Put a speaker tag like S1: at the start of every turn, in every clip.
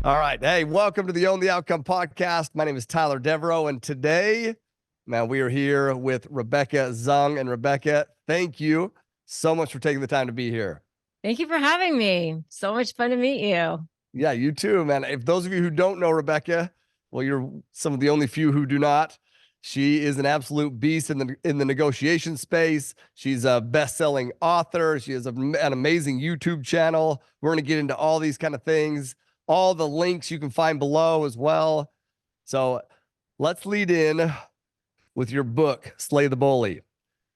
S1: All right. Hey, welcome to the Own the Outcome podcast. My name is Tyler Devereaux, and today, man, we are here with Rebecca Zung. And Rebecca, thank you so much for taking the time to be here.
S2: Thank you for having me. So much fun to meet you.
S1: Yeah, you too, man. If those of you who don't know Rebecca, well, you're some of the only few who do not. She is an absolute beast in the negotiation space. She's a best-selling author. She has an amazing YouTube channel. We're going to get into all these kind of things. All the links you can find below as well. So let's lead in with your book, Slay the Bully.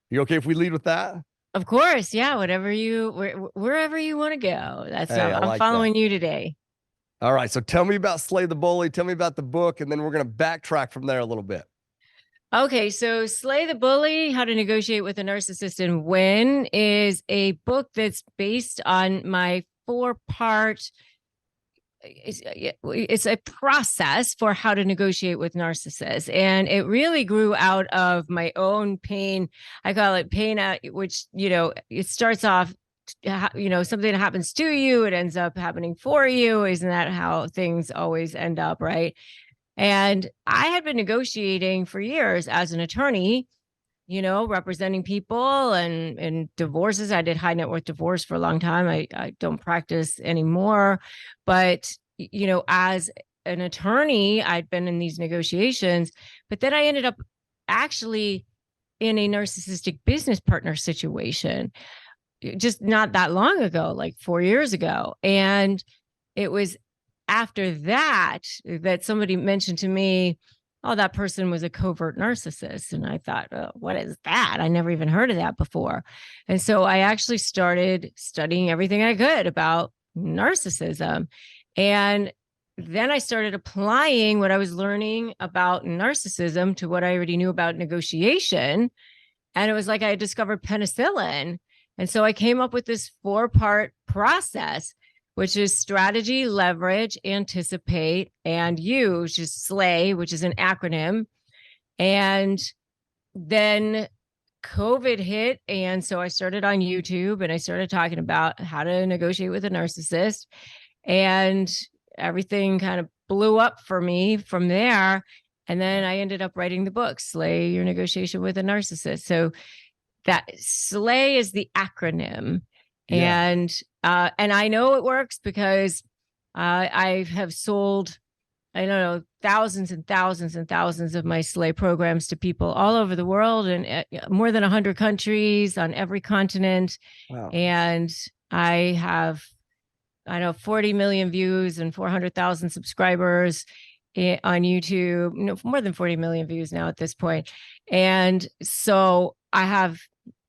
S1: You okay if we lead with that?
S2: Of course. Yeah. Wherever you want to go. I'm following you today.
S1: All right. So tell me about Slay the Bully. Tell me about the book, and then we're going to backtrack from there a little bit.
S2: Okay. So Slay the Bully, How to Negotiate with a Narcissist and Win is a book that's based on my 4-part. It's a process for how to negotiate with narcissists. And it really grew out of my own pain. I call it pain, which, it starts off, something that happens to you, it ends up happening for you. Isn't that how things always end up, right? And I had been negotiating for years as an attorney, representing people and divorces. I did high net worth divorce for a long time. I don't practice anymore, but, as an attorney, I'd been in these negotiations, but then I ended up actually in a narcissistic business partner situation just not that long ago, like 4 years ago. And it was after that somebody mentioned to me, oh, that person was a covert narcissist. And I thought, oh, what is that? I never even heard of that before. And so I actually started studying everything I could about narcissism. And then I started applying what I was learning about narcissism to what I already knew about negotiation. And it was like I had discovered penicillin. And so I came up with this 4-part process, which is strategy, leverage, anticipate, and use, which is SLAY, which is an acronym. And then COVID hit. And so I started on YouTube and I started talking about how to negotiate with a narcissist. And everything kind of blew up for me from there. And then I ended up writing the book, Slay Your Negotiation with a Narcissist. So that SLAY is the acronym. Yeah. And I know it works because I have sold, I don't know, thousands and thousands and thousands of my SLAY programs to people all over the world and more than 100 countries on every continent. Wow. And I have, 40 million views and 400,000 subscribers on YouTube, more than 40 million views now at this point. And so I have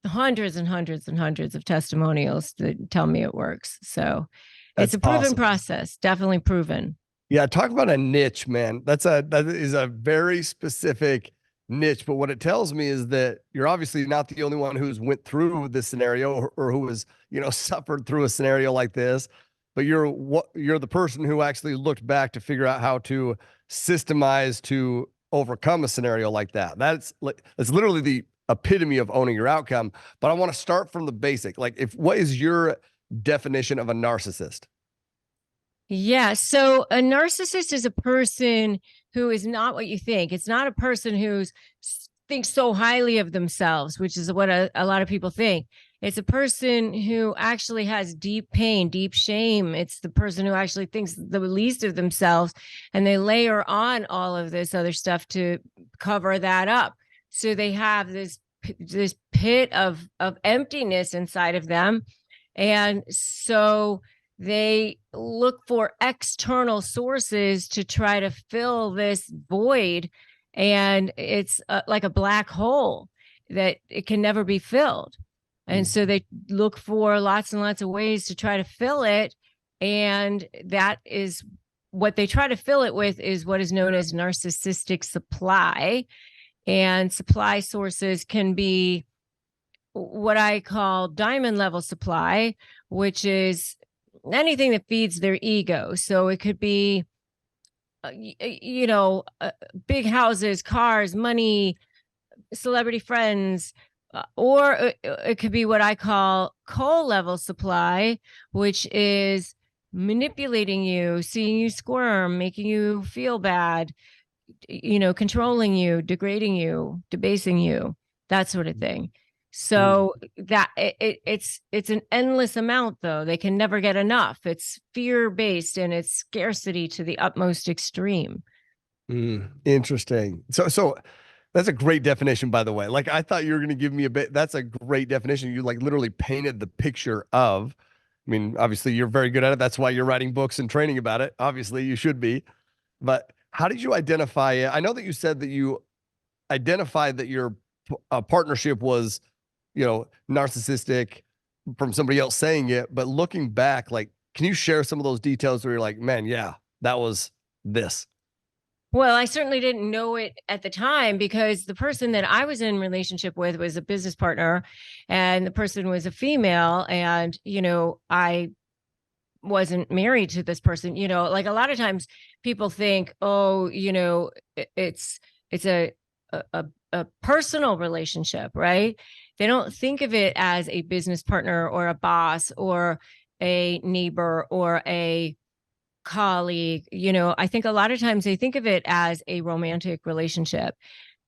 S2: hundreds and hundreds and hundreds of testimonials that tell me it works. So it's a proven process, definitely proven.
S1: Yeah. Talk about a niche, man. That is a very specific niche, but what it tells me is that you're obviously not the only one who's went through this scenario or who has, suffered through a scenario like this, but you're the person who actually looked back to figure out how to systemize to overcome a scenario like that. That's literally the epitome of owning your outcome. But I want to start from the basic. What is your definition of a narcissist?
S2: Yeah. So a narcissist is a person who is not what you think. It's not a person who thinks so highly of themselves, which is what a lot of people think. It's a person who actually has deep pain, deep shame. It's the person who actually thinks the least of themselves, and they layer on all of this other stuff to cover that up. So they have this pit of emptiness inside of them. And so they look for external sources to try to fill this void. And it's like a black hole that it can never be filled. And so they look for lots and lots of ways to try to fill it. And that is what they try to fill it with, is what is known as narcissistic supply. And supply sources can be what I call diamond level supply, which is anything that feeds their ego. So it could be, big houses, cars, money, celebrity friends, or it could be what I call coal level supply, which is manipulating you, seeing you squirm, making you feel bad, controlling you, degrading you, debasing you, that sort of thing. So that it's an endless amount, though. They can never get enough. It's fear-based and it's scarcity to the utmost extreme.
S1: Interesting. So that's a great definition, by the way. Like, I thought you were going to give me a bit. That's a great definition. You like literally painted the picture of, I mean, obviously you're very good at it. That's why you're writing books and training about it. Obviously you should be, but how did you identify it? I know that you said that you identified that your partnership was, narcissistic from somebody else saying it, but looking back, like, can you share some of those details where you're like, man, yeah, that was this?
S2: Well, I certainly didn't know it at the time because the person that I was in relationship with was a business partner and the person was a female. And, I wasn't married to this person. Like a lot of times people think, oh, it's a personal relationship, right? They don't think of it as a business partner or a boss or a neighbor or a colleague. I think a lot of times they think of it as a romantic relationship.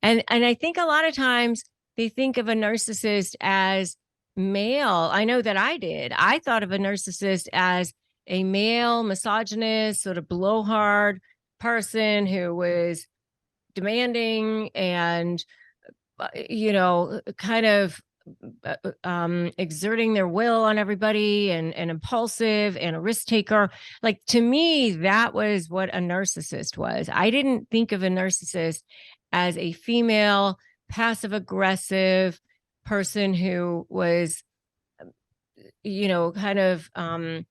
S2: And I think a lot of times they think of a narcissist as male. I know that I did. I thought of a narcissist as a male, misogynist, sort of blowhard person who was demanding and, kind of exerting their will on everybody and impulsive and a risk taker. Like, to me, that was what a narcissist was. I didn't think of a narcissist as a female, passive aggressive person who was, kind of, and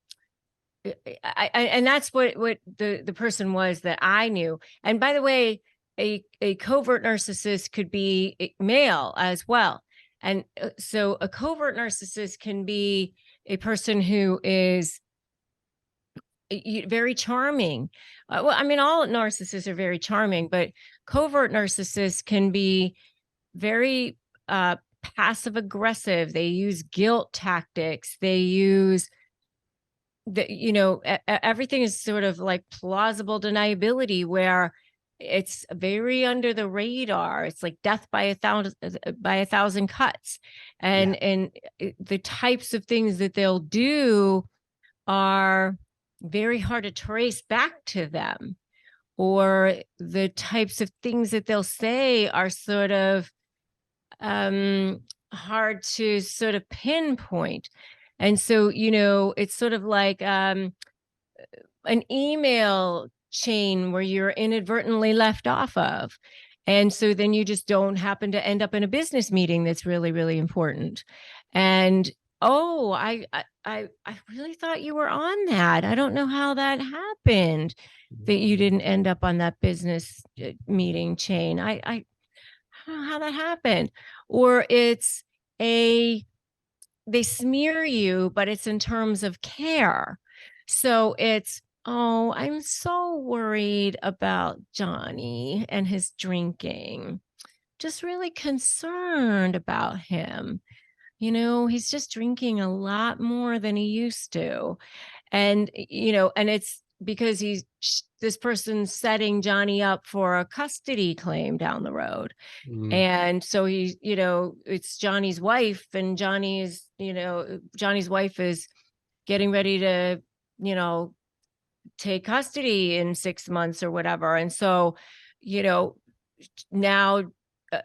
S2: that's what the person was that I knew. And by the way, a covert narcissist could be male as well. And so a covert narcissist can be a person who is very charming. Well, I mean, all narcissists are very charming, but covert narcissists can be very passive aggressive. They use guilt tactics. They use everything is sort of like plausible deniability, where it's very under the radar. It's like death by a thousand cuts. And the types of things that they'll do are very hard to trace back to them, or the types of things that they'll say are sort of hard to sort of pinpoint. And so, it's sort of like an email chain where you're inadvertently left off of. And so then you just don't happen to end up in a business meeting that's really, really important. And, oh, I really thought you were on that. I don't know how that happened, that you didn't end up on that business meeting chain. I don't know how that happened. Or it's they smear you, but it's in terms of care. So it's, oh, I'm so worried about Johnny and his drinking. Just really concerned about him. He's just drinking a lot more than he used to. And, and it's because this person's setting Johnny up for a custody claim down the road. And so it's Johnny's wife, and Johnny's wife is getting ready to, take custody in 6 months or whatever. And so, now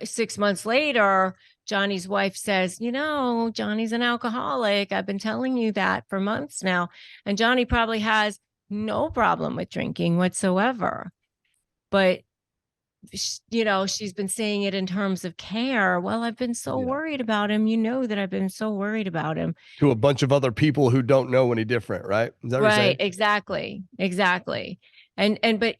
S2: 6 months later, Johnny's wife says, Johnny's an alcoholic. I've been telling you that for months now. And Johnny probably has no problem with drinking whatsoever. But, she's been saying it in terms of care. Well, I've been so worried about him. That I've been so worried about him.
S1: To a bunch of other people who don't know any different, right? Is that what you're saying?
S2: Exactly. But,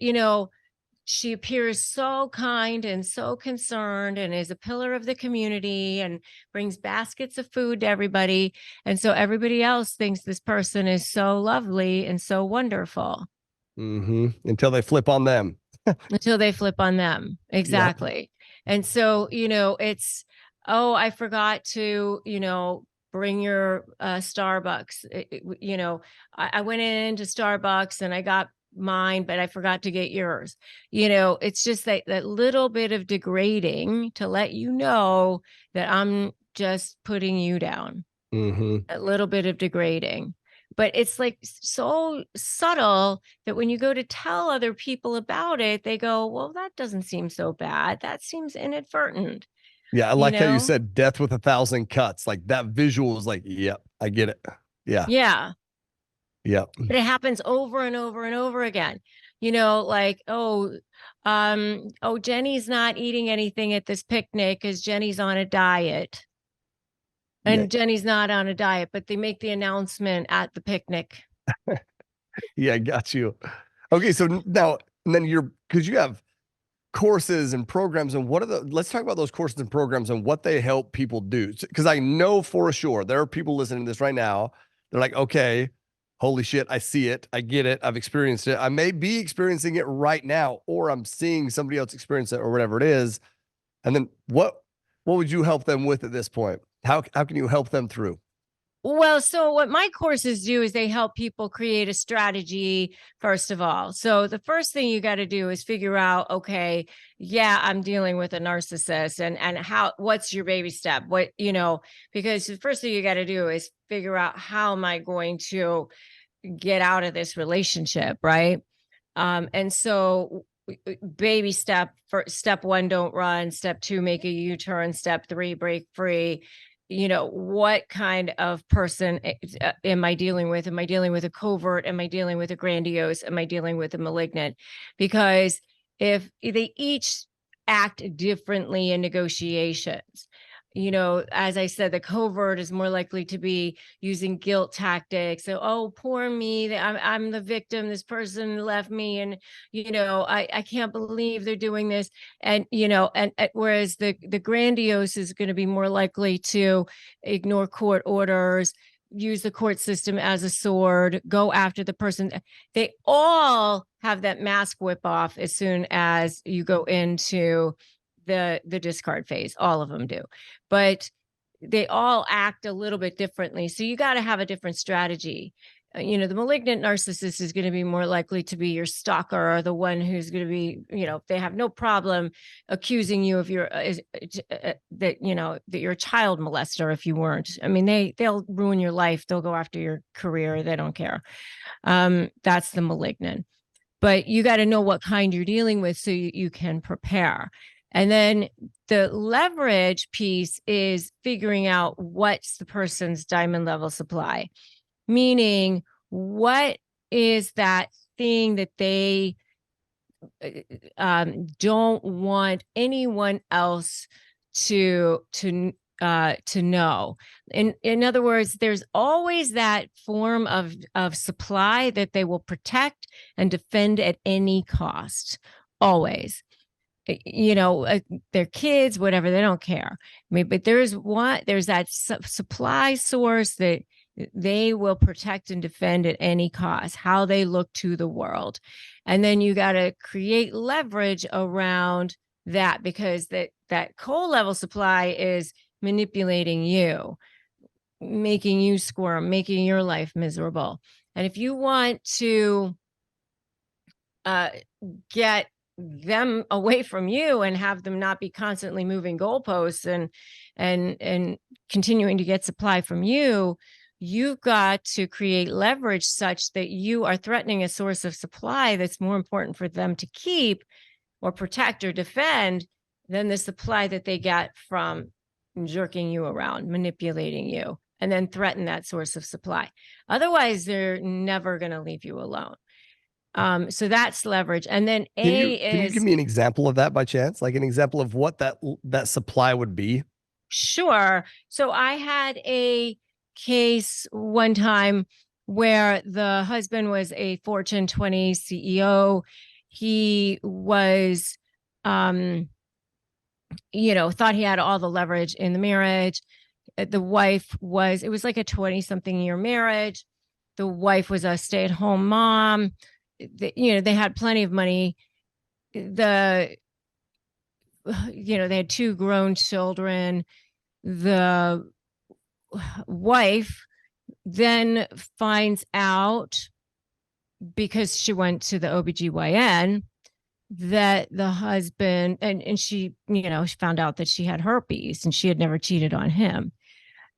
S2: she appears so kind and so concerned and is a pillar of the community and brings baskets of food to everybody. And so everybody else thinks this person is so lovely and so wonderful.
S1: Until they flip on them.
S2: Exactly. Yep. And so, it's, oh, I forgot to, bring your Starbucks. I went into Starbucks and I got mine, but I forgot to get yours. It's just that little bit of degrading to let you know that I'm just putting you down. A little bit of degrading. But it's like so subtle that when you go to tell other people about it, they go, well, that doesn't seem so bad. That seems inadvertent,
S1: Yeah, I
S2: you
S1: like how you
S2: know?
S1: said death with 1,000 cuts. Like that visual is like, yep, I get it. Yeah,
S2: Yeah.
S1: yep,
S2: But it happens over and over and over again. Like, Jenny's not eating anything at this picnic because Jenny's on a diet.
S1: yeah,
S2: And Jenny's not on a diet, but they make the announcement at the picnic.
S1: yeah. Got you. Okay, so now and then because you have courses and programs, and let's talk about those courses and programs and what they help people do. Because I know for sure there are people listening to this right now. They're like, okay, holy shit, I see it, I get it, I've experienced it. I may be experiencing it right now, or I'm seeing somebody else experience it, or whatever it is. And then what would you help them with at this point? How can you help them through?
S2: Well, so what my courses do is they help people create a strategy, first of all. So the first thing you got to do is figure out, okay, yeah, I'm dealing with a narcissist, and what's your baby step? Because the first thing you got to do is figure out, how am I going to get out of this relationship, right? And so baby step one, don't run. Step two, make a U-turn. Step three, break free. What kind of person am I dealing with? Am I dealing with a covert? Am I dealing with a grandiose? Am I dealing with a malignant? Because if they each act differently in negotiations, as I said, the covert is more likely to be using guilt tactics. So, oh, poor me, I'm the victim. This person left me, and I can't believe they're doing this. And whereas the grandiose is going to be more likely to ignore court orders, use the court system as a sword, go after the person. They all have that mask whip off as soon as you go into the discard phase. All of them do, but they all act a little bit differently. So you got to have a different strategy. The malignant narcissist is going to be more likely to be your stalker, or the one who's going to be, they have no problem accusing you of that you're a child molester if you weren't. I mean, they'll ruin your life. They'll go after your career. They don't care. That's the malignant. But you got to know what kind you're dealing with so you can prepare. And then the leverage piece is figuring out what's the person's diamond level supply, meaning what is that thing that they don't want anyone else to know. In other words, there's always that form of supply that they will protect and defend at any cost. Always. Their kids, whatever, they don't care. But there's that supply source that they will protect and defend at any cost, how they look to the world. And then you got to create leverage around that, because that coal level supply is manipulating you, making you squirm, making your life miserable. And if you want to get them away from you and have them not be constantly moving goalposts and continuing to get supply from you, you've got to create leverage such that you are threatening a source of supply that's more important for them to keep or protect or defend than the supply that they get from jerking you around, manipulating you, and then threaten that source of supply. Otherwise, they're never going to leave you alone. So that's leverage. And then
S1: Can you give me an example of that by chance? Like an example of what that supply would be?
S2: Sure. So I had a case one time where the husband was a Fortune 20 CEO. He was, thought he had all the leverage in the marriage. The wife it was like a 20-something year marriage. The wife was a stay-at-home mom. They had plenty of money. They had two grown children. The wife then finds out, because she went to the OBGYN, that the husband, and she, she found out that she had herpes and she had never cheated on him.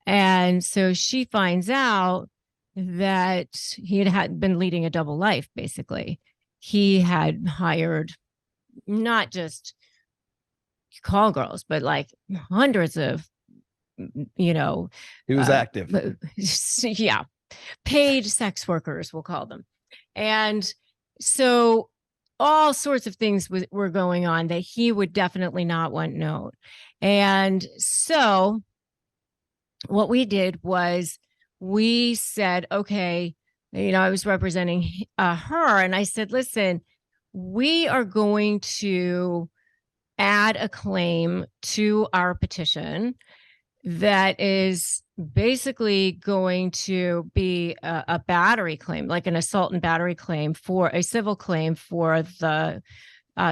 S2: And so she finds out that he had been leading a double life, basically. He had hired not just call girls, but like hundreds of,
S1: He was active.
S2: yeah, paid sex workers, we'll call them. And so all sorts of things were going on that he would definitely not want known. And so what we did was we said, okay, I was representing her, and I said, listen, we are going to add a claim to our petition that is basically going to be a battery claim, like an assault and battery claim, for a civil claim for the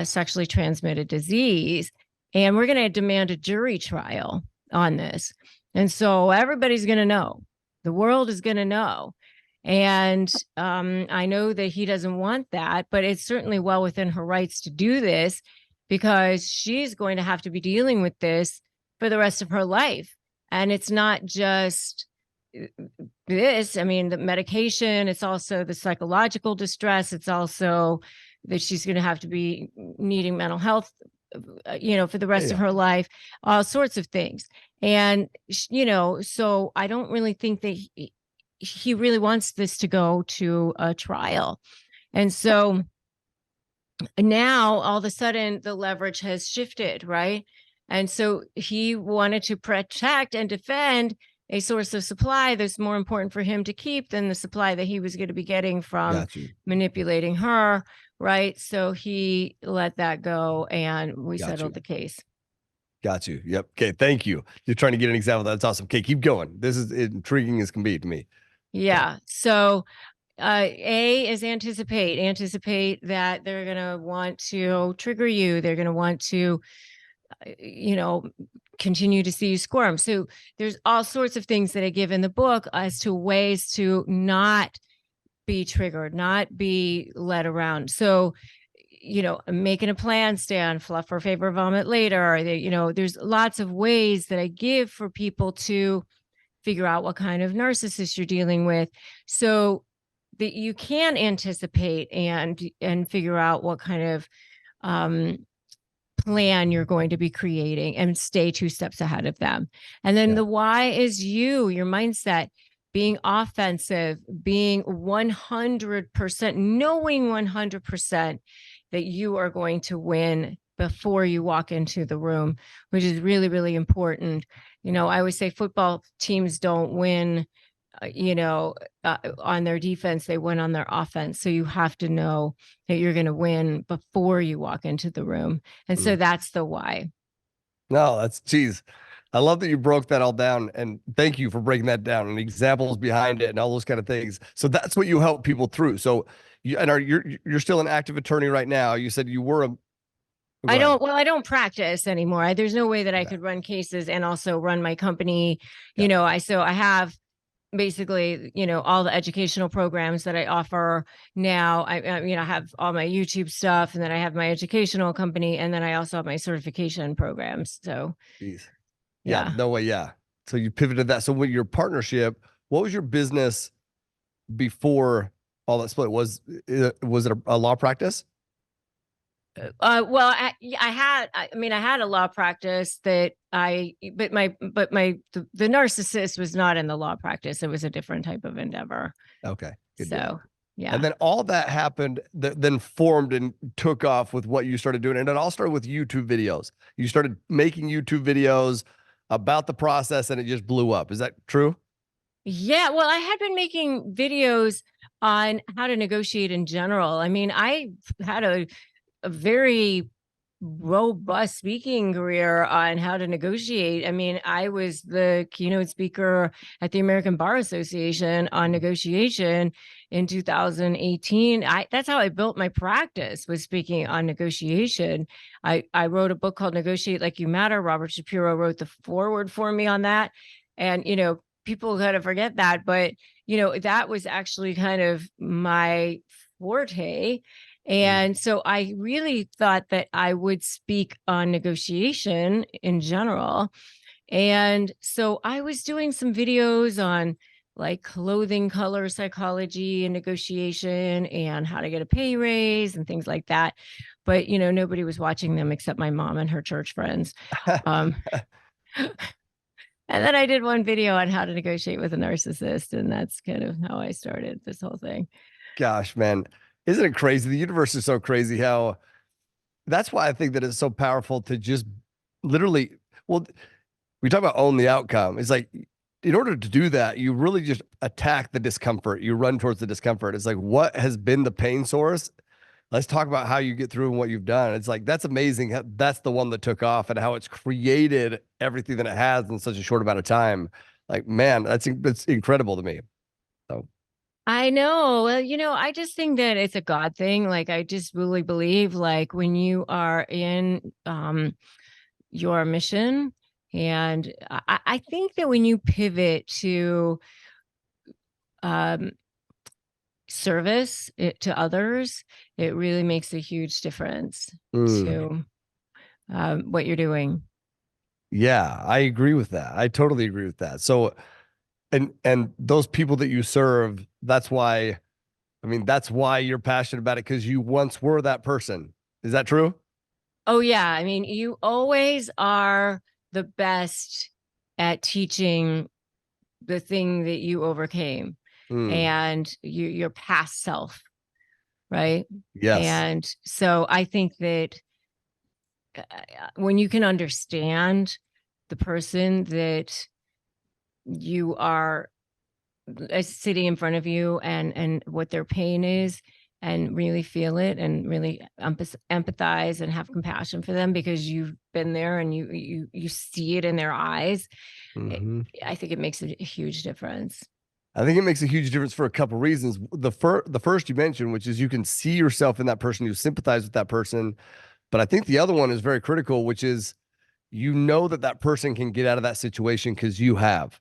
S2: sexually transmitted disease. And we're going to demand a jury trial on this. And so everybody's going to know. The world is going to know. And I know that he doesn't want that, but it's certainly well within her rights to do this, because she's going to have to be dealing with this for the rest of her life. And it's not just this. I mean, the medication, it's also the psychological distress. It's also that she's going to have to be needing mental health, for the rest of her life, all sorts of things. And, so I don't really think that he really wants this to go to a trial. And so now all of a sudden the leverage has shifted, right? And so he wanted to protect and defend a source of supply that's more important for him to keep than the supply that he was going to be getting from manipulating her, right? So he let that go, and we settled the case.
S1: Got you. Yep. Okay. Thank you. You're trying to get an example. That's awesome. Okay. Keep going. This is intriguing as can be to me.
S2: Yeah. So A is anticipate that they're going to want to trigger you. They're going to want to, continue to see you squirm. So there's all sorts of things that I give in the book as to ways to not be triggered, not be led around. So, making a plan, stay on fluff or favor, vomit later. There's lots of ways that I give for people to figure out what kind of narcissist you're dealing with, so that you can anticipate and figure out what kind of plan you're going to be creating and stay 2 steps ahead of them. And then the why is your mindset, being offensive, being 100%, knowing 100% that you are going to win before you walk into the room, which is really, really important. I always say football teams don't win, on their defense, they win on their offense. So you have to know that you're going to win before you walk into the room. And so that's the why.
S1: No, geez. I love that you broke that all down, and thank you for breaking that down and examples behind it and all those kind of things. So that's what you help people through. So you're still an active attorney right now. You said you were
S2: I don't practice anymore. There's no way that I could run cases and also run my company. I have basically, all the educational programs that I offer now. I have all my YouTube stuff, and then I have my educational company, and then I also have my certification programs. So,
S1: no way. Yeah. So you pivoted that. So with your partnership, what was your business before all that split? Was it a law practice?
S2: Well, I had a law practice that the narcissist was not in the law practice. It was a different type of endeavor.
S1: Okay.
S2: Good deal. Yeah.
S1: And then all that happened that then formed and took off with what you started doing. And it all started with YouTube videos. You started making YouTube videos about the process, and it just blew up. Is that true?
S2: Yeah. Well, I had been making videos on how to negotiate in general. I mean, I had a very robust speaking career on how to negotiate. I mean, I was the keynote speaker at the American Bar Association on negotiation in 2018. That's how I built my practice, was speaking on negotiation. I wrote a book called Negotiate Like You Matter. Robert Shapiro wrote the foreword for me on that. And, people kind of forget that, but that was actually kind of my forte.
S1: Mm.
S2: And so I really thought that I would speak on negotiation in general. And so I was doing some videos on like clothing color psychology and negotiation and how to get a pay raise and things like that. But, nobody was watching them except my mom and her church friends. Um, and then I did one video on how to negotiate with a narcissist. And that's kind of how I started this whole thing.
S1: Gosh, man, isn't it crazy? The universe is so crazy how that's why I think that it's so powerful to just literally, well, we talk about own the outcome. It's like, in order to do that, you really just attack the discomfort. You run towards the discomfort. It's like, what has been the pain source? Let's talk about how you get through and what you've done. It's like, that's amazing. That's the one that took off and how it's created everything that it has in such a short amount of time. Like, man, that's incredible to me. So,
S2: I know. Well, I just think that it's a God thing. Like, I just really believe, like, when you are in your mission, and I think that when you pivot to um, service to others, it really makes a huge difference
S1: mm,
S2: to what you're doing.
S1: yeah, I agree with that. I totally agree with that. So, and those people that you serve, that's why, I mean, that's why you're passionate about it because you once were that person. Is that true?
S2: Oh, yeah. I mean, you always are the best at teaching the thing that you overcame
S1: Mm,
S2: and your past self, right?
S1: yes.
S2: And so I think that when you can understand the person that you are sitting in front of you and what their pain is, and really feel it and really empathize and have compassion for them because you've been there and you see it in their eyes,
S1: Hmm.
S2: I think it makes a huge difference.
S1: I think it makes a huge difference for a couple reasons. The first you mentioned, which is you can see yourself in that person, you sympathize with that person. But I think the other one is very critical, which is you know that that person can get out of that situation because you have.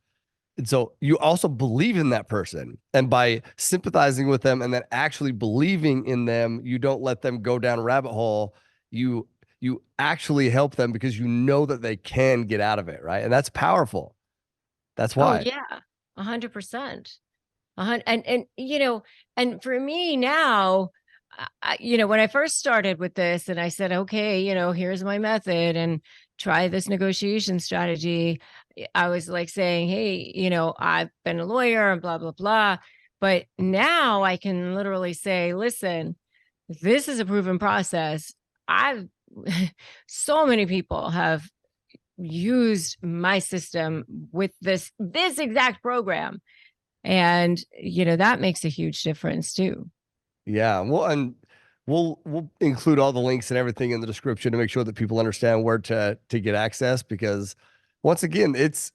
S1: And so you also believe in that person. And by sympathizing with them and then actually believing in them, you don't let them go down a rabbit hole. You actually help them because you know that they can get out of it, right? And that's powerful. That's
S2: Oh
S1: why.
S2: yeah, 100%. And and for me now, when I first started with this and I said, okay, here's my method and try this negotiation strategy, I was like saying, hey, I've been a lawyer and blah, blah, blah. But now I can literally say, listen, this is a proven process. I've so many people have used my system with this exact program, and that makes a huge difference too.
S1: Yeah. Well, and we'll include all the links and everything in the description to make sure that people understand where to get access because once again, it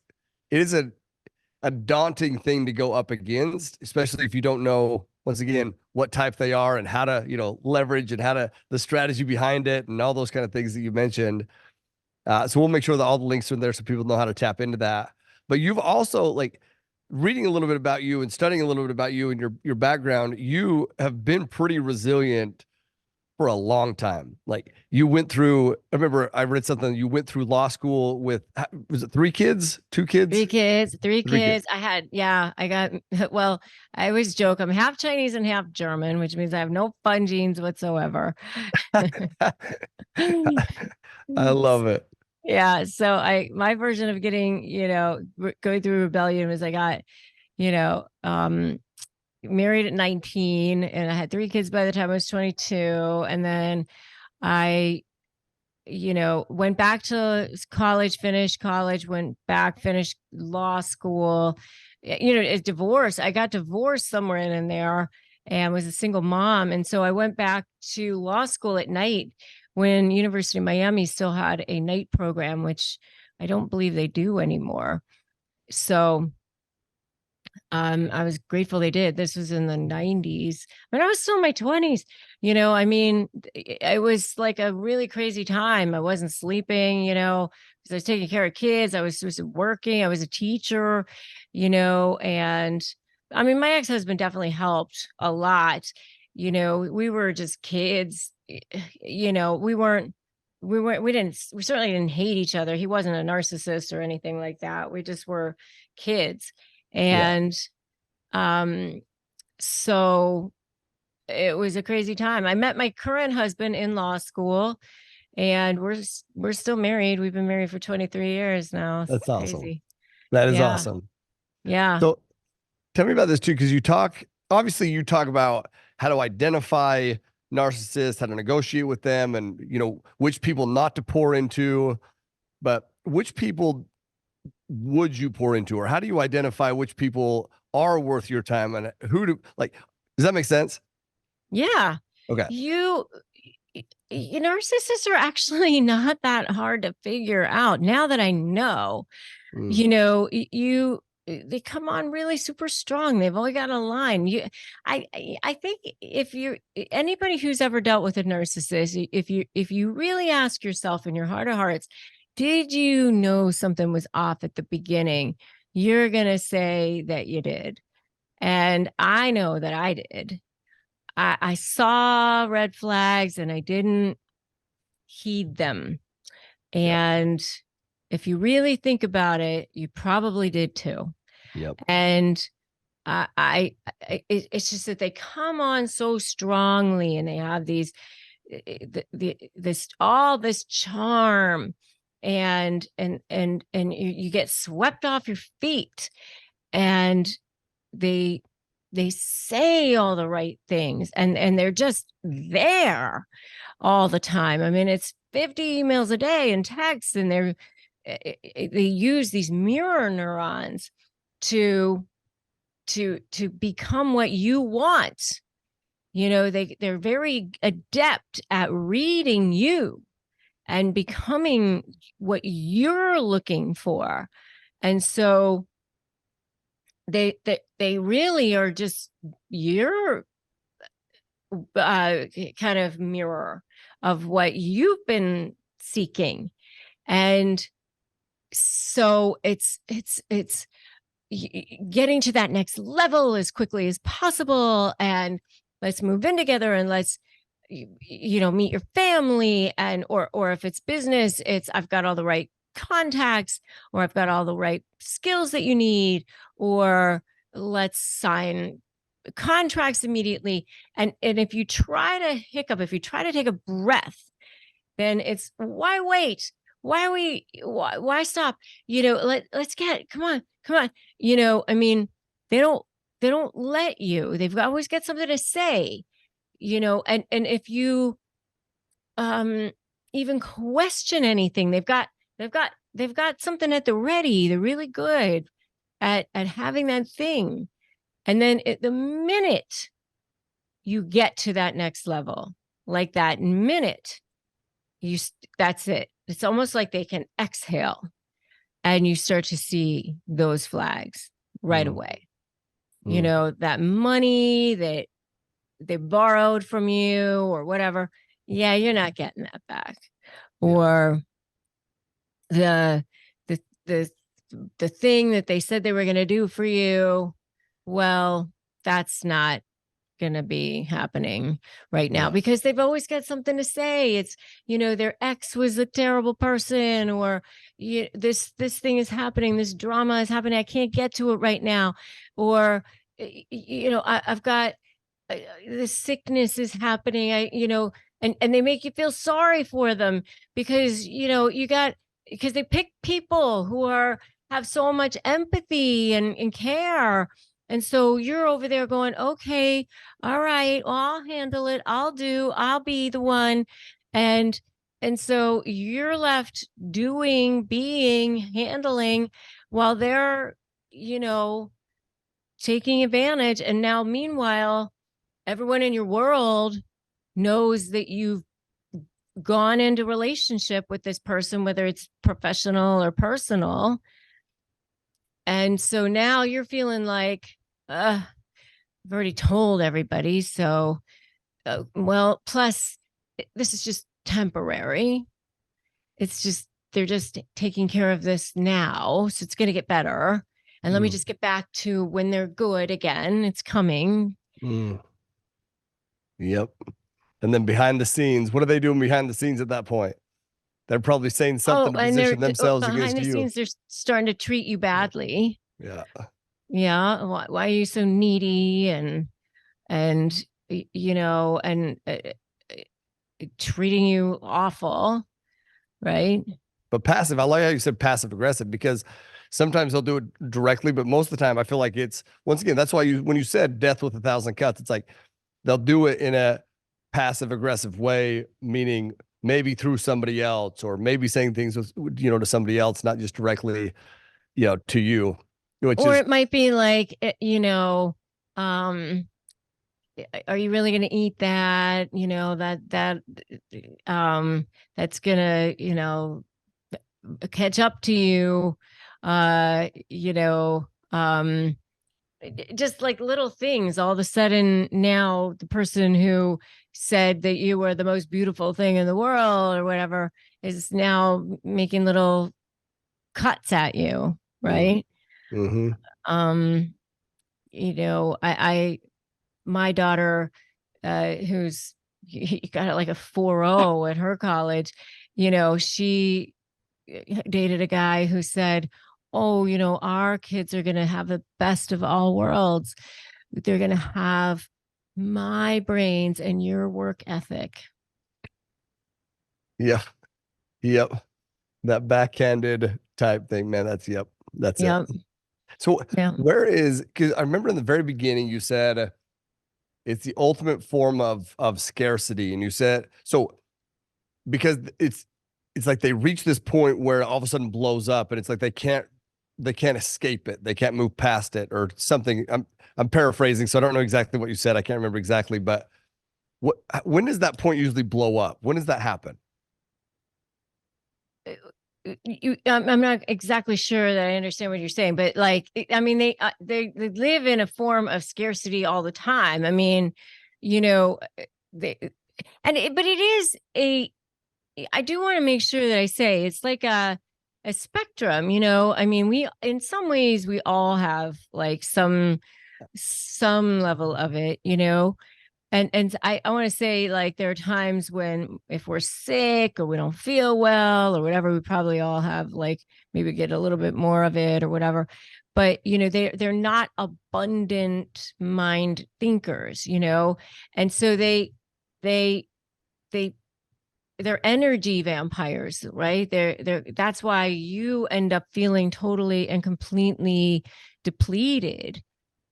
S1: is a daunting thing to go up against, especially if you don't know, once again, what type they are and how to, leverage and how to the strategy behind it and all those kind of things that you mentioned. So we'll make sure that all the links are in there so people know how to tap into that. But you've also like reading a little bit about you and studying a little bit about you and your background, you have been pretty resilient for a long time. Like you went through, I remember I read something, you went through law school with, was it 3 kids, 2 kids?
S2: Three
S1: 3 kids.
S2: kids. I got, well, I always joke, I'm half Chinese and half German, which means I have no fun genes whatsoever.
S1: I love it.
S2: Yeah. So my version of getting, going through rebellion was I got, you know, um, married at 19 and I had 3 kids by the time I was 22. And then I, went back to college, finished college, went back, finished law school, a divorce. I got divorced somewhere in there and was a single mom. And so I went back to law school at night when University of Miami still had a night program, which I don't believe they do anymore. So I was grateful they did. This was in the 90s, but I was still in my 20s. I mean, it was like a really crazy time. I wasn't sleeping, because I was taking care of kids. I was working. I was a teacher, and I mean, my ex-husband definitely helped a lot. We were just kids, we certainly didn't hate each other. He wasn't a narcissist or anything like that. We just were kids.
S1: Yeah,
S2: And so it was a crazy time. I met my current husband in law school, and we're still married. We've been married for 23 years now. It's
S1: that's awesome.
S2: crazy.
S1: That is
S2: Yeah.
S1: awesome.
S2: Yeah.
S1: So tell me about this too, because obviously you talk about how to identify narcissists, how to negotiate with them, and which people not to pour into, but which people would you pour into, or how do you identify which people are worth your time and who to like? Does that make sense?
S2: Yeah.
S1: Okay.
S2: Narcissists are actually not that hard to figure out now that I know.
S1: Mm,
S2: They come on really super strong. They've only got a line. I think if you're anybody who's ever dealt with a narcissist, if you really ask yourself in your heart of hearts, did you know something was off at the beginning? You're gonna say that you did. And I know that I did. I saw red flags and I didn't heed them.
S1: yep.
S2: And if you really think about it, you probably did too.
S1: Yep.
S2: And it's just that they come on so strongly, and they have these, all this charm, and you get swept off your feet, and they say all the right things, and they're just there all the time. I mean, it's 50 emails a day and texts, and they use these mirror neurons to become what you want. They're very adept at reading you and becoming what you're looking for. And so they really are just your kind of mirror of what you've been seeking. And so it's getting to that next level as quickly as possible, and let's move in together, and let's meet your family, and or if it's business, it's I've got all the right contacts, or I've got all the right skills that you need, or let's sign contracts immediately. And if you try to hiccup, if you try to take a breath, then it's why wait? Why stop? Let's get, come on. I mean, they don't let you. They've always got something to say, and if you even question anything, they've got something at the ready. They're really good at having that thing. And then the minute you get to that next level, like that minute, that's it. It's almost like they can exhale, and you start to see those flags right
S1: Mm,
S2: away.
S1: mm,
S2: That money that they borrowed from you or whatever. Yeah, you're not getting that back.
S1: yeah.
S2: Or the the the the thing that they said they were going to do for you, well, that's not going to be happening right now,
S1: Yeah.
S2: because they've always got something to say. It's, their ex was a terrible person, or this thing is happening, this drama is happening, I can't get to it right now, or I've got this sickness is happening, and they make you feel sorry for them, because because they pick people who have so much empathy and care. And so you're over there going, okay, all right, well, I'll handle it. I'll be the one. And so you're left doing, being, handling, while they're, you know, taking advantage. And now meanwhile, everyone in your world knows that you've gone into relationship with this person, whether it's professional or personal. And so now you're feeling like I've already told everybody. So, well, plus this is just temporary. It's just, they're just taking care of this now. So it's going to get better. And let me just get back to when they're good again. It's coming.
S1: Yep. And then behind the scenes, what are they doing behind the snes at that point? They're probably saying something to position themselves against
S2: behind the
S1: you.
S2: scenes, they're starting to treat you badly.
S1: Yeah.
S2: Yeah. Why are you so needy? And treating you awful. Right.
S1: But passive, I like how you said passive aggressive, because sometimes they'll do it directly, but most of the time I feel like it's, once again, that's why when you said death with 1,000 cuts, it's like they'll do it in a passive aggressive way, meaning maybe through somebody else, or maybe saying things to somebody else, not just directly, to you.
S2: It might be like, are you really going to eat that? That's going to, catch up to you. Just like little things. All of a sudden now the person who said that you were the most beautiful thing in the world or whatever is now making little cuts at you. Right.
S1: Mm-hmm.
S2: My daughter, who's got like a 4.0 at her college, she dated a guy who said, oh, our kids are going to have the best of all worlds. They're going to have my brains and your work ethic.
S1: Yeah. Yep. That backhanded type thing, man. That's it. So because I remember in the very beginning, you said it's the ultimate form of scarcity. And you said, so because it's like they reach this point where all of a sudden blows up, and it's like they can't escape it. They can't move past it or something. I'm paraphrasing, so I don't know exactly what you said. I can't remember exactly, but when does that point usually blow up? When does that happen?
S2: I'm not exactly sure that I understand what you're saying, but like, I mean, they live in a form of scarcity all the time. I mean, but it is I do want to make sure that I say it's like a spectrum, I mean, in some ways we all have like some level of it, and I want to say, like, there are times when if we're sick or we don't feel well or whatever, we probably all have like maybe get a little bit more of it or whatever. But they're not abundant mind thinkers, and so they're energy vampires, right? That's why you end up feeling totally and completely depleted,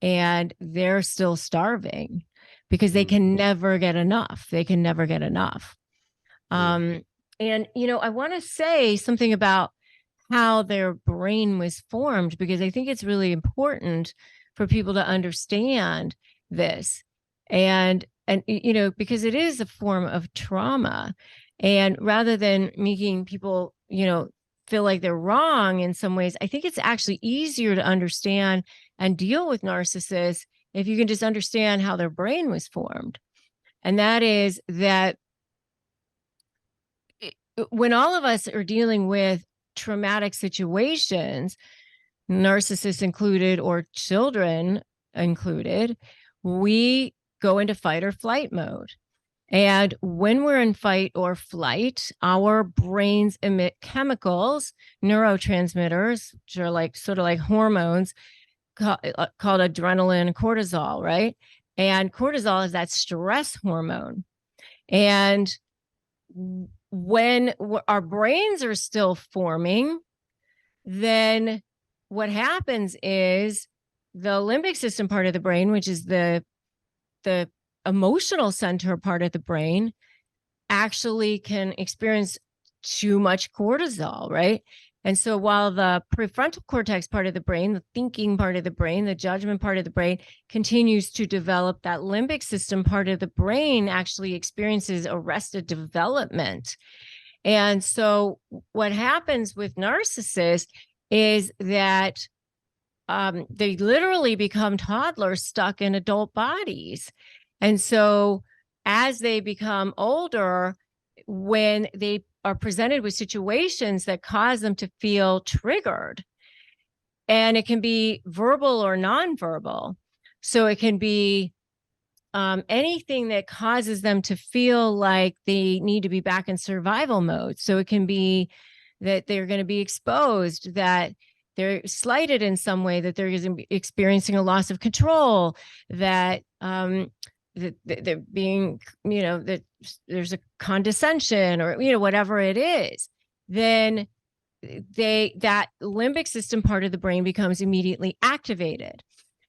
S2: and they're still starving because they can never get enough. They can never get enough. And, I want to say something about how their brain was formed, because I think it's really important for people to understand this. And because it is a form of trauma. And rather than making people, feel like they're wrong in some ways, I think it's actually easier to understand and deal with narcissists if you can just understand how their brain was formed. And that is that when all of us are dealing with traumatic situations, narcissists included or children included, we go into fight or flight mode. And when we're in fight or flight, our brains emit chemicals, neurotransmitters, which are like sort of like hormones, called adrenaline and cortisol, right? And cortisol is that stress hormone. And when our brains are still forming, then what happens is the limbic system part of the brain, which is the emotional center part of the brain, actually can experience too much cortisol, right? And so while the prefrontal cortex part of the brain, the thinking part of the brain, the judgment part of the brain continues to develop, that limbic system part of the brain actually experiences arrested development. And so what happens with narcissists is that they literally become toddlers stuck in adult bodies. And so as they become older, when they are presented with situations that cause them to feel triggered, and it can be verbal or nonverbal. So it can be anything that causes them to feel like they need to be back in survival mode. So it can be that they're going to be exposed, that they're slighted in some way, that they're experiencing a loss of control, that that they're being, that there's a condescension, or whatever it is. Then that limbic system part of the brain becomes immediately activated.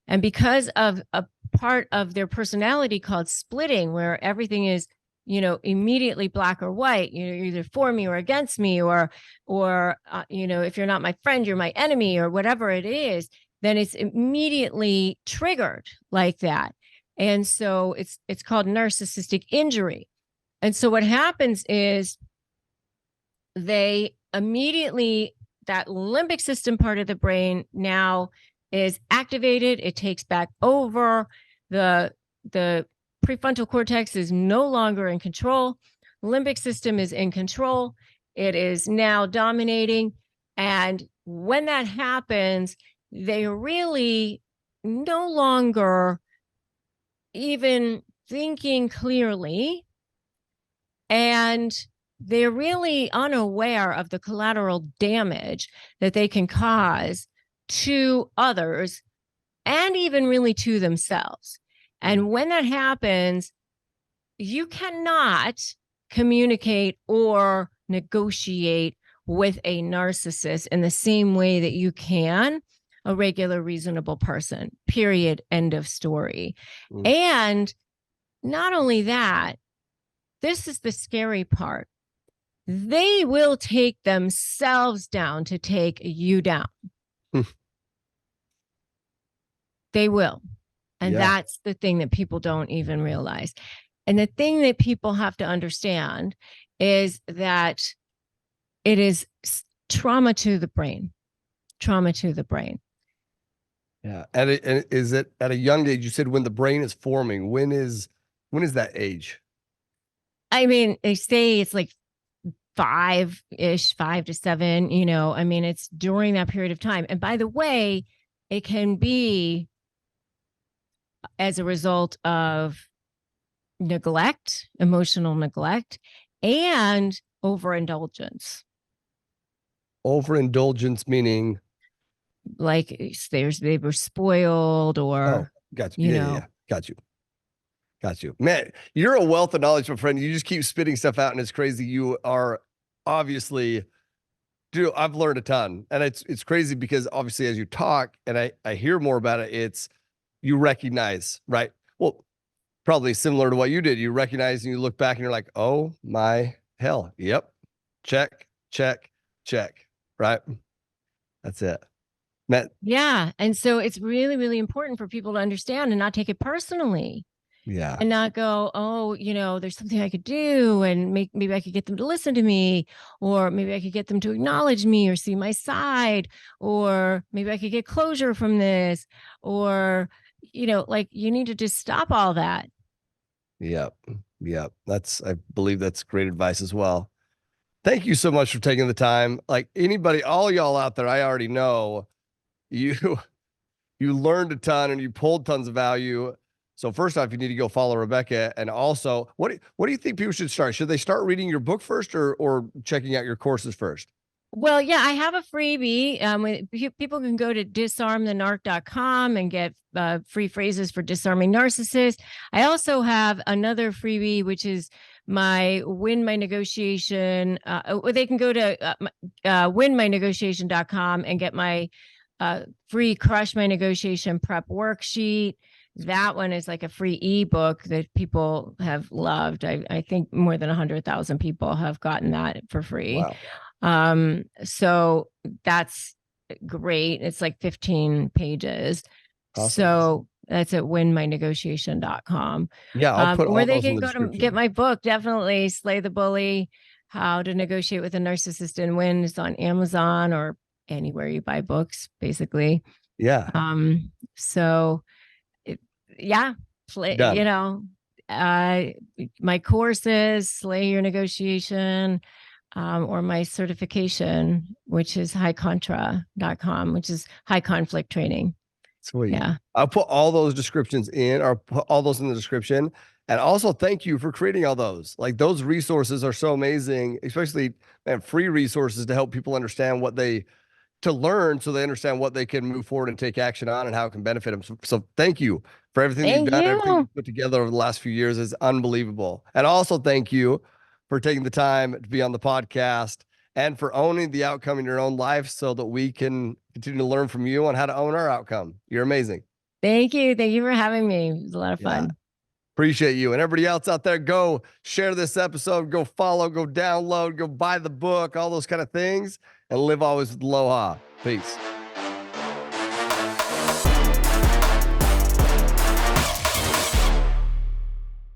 S2: And because of a part of their personality called splitting, where everything is, immediately black or white, you're either for me or against me, or if you're not my friend, you're my enemy, or whatever it is, then it's immediately triggered like that. And so it's called narcissistic injury. And so what happens is they immediately, that limbic system part of the brain now is activated. It takes back over. The prefrontal cortex is no longer in control. Limbic system is in control. It is now dominating. And when that happens, they are really no longer even thinking clearly. And they're really unaware of the collateral damage that they can cause to others, and even really to themselves. And when that happens, you cannot communicate or negotiate with a narcissist in the same way that you can a regular, reasonable person, period, end of story. And not only that, this is the scary part. They will take themselves down to take you down. They will. And that's the thing that people don't even realize. And the thing that people have to understand is that it is trauma to the brain. Trauma to the brain.
S1: Yeah. And is it at a young age? You said when the brain is forming. When is that age?
S2: I mean, they say it's like 5-ish, 5 to 7, it's during that period of time. And by the way, it can be as a result of neglect, emotional neglect, and overindulgence.
S1: Overindulgence meaning?
S2: Like they were spoiled, or,
S1: got you. Yeah. Got you. Man, you're a wealth of knowledge, my friend. You just keep spitting stuff out, and it's crazy. You are obviously, dude, I've learned a ton. And it's crazy because obviously as you talk and I hear more about it, you recognize, right? Well, probably similar to what you did. You recognize and you look back and you're like, oh my hell. Yep. Check. Right. That's it. Matt.
S2: Yeah. And so it's really, really important for people to understand and not take it personally.
S1: Yeah.
S2: And not go, oh, there's something I could do, and maybe I could get them to listen to me, or maybe I could get them to acknowledge me or see my side, or maybe I could get closure from this, or, like, you need to just stop all that.
S1: Yep. I believe that's great advice as well. Thank you so much for taking the time. Like anybody, all y'all out there, I already know you learned a ton and you pulled tons of value. So first off, you need to go follow Rebecca. And also, what do you think people should start? Should they start reading your book first, or checking out your courses first?
S2: Well, yeah, I have a freebie. People can go to disarmthenarc.com and get free phrases for disarming narcissists. I also have another freebie, which is my Win My Negotiation. They can go to winmynegotiation.com and get my free Crush My Negotiation prep worksheet. That one is like a free ebook that people have loved. I think more than 100,000 people have gotten that for free.
S1: Wow.
S2: So that's great. It's like 15 pages. Awesome. So that's at winmynegotiation.com.
S1: Yeah, I'll put
S2: or
S1: all
S2: they
S1: those
S2: can
S1: in the
S2: go to
S1: description.
S2: get my book. Definitely Slay the Bully, How to Negotiate with a Narcissist and Win. It's on Amazon or anywhere you buy books, basically.
S1: Yeah.
S2: So yeah,
S1: Done.
S2: uh, my courses, Slay Your Negotiation, or my certification, which is highcontra.com, which is high conflict training.
S1: Sweet.
S2: Yeah.
S1: I'll put all those descriptions in, or put all those in the description. And also thank you for creating all those. Like those resources are so amazing, especially free resources to help people understand to learn so they understand what they can move forward and take action on and how it can benefit them. So thank you for everything that you've
S2: Thank
S1: done, everything
S2: you.
S1: you've put together over the last few years is unbelievable. And also thank you for taking the time to be on the podcast and for owning the outcome in your own life so that we can continue to learn from you on how to own our outcome. You're amazing.
S2: Thank you. Thank you for having me. It was a lot of
S1: Yeah.
S2: fun.
S1: Appreciate you. And everybody else out there, go share this episode, go follow, go download, go buy the book, all those kind of things, and live always with aloha. Peace.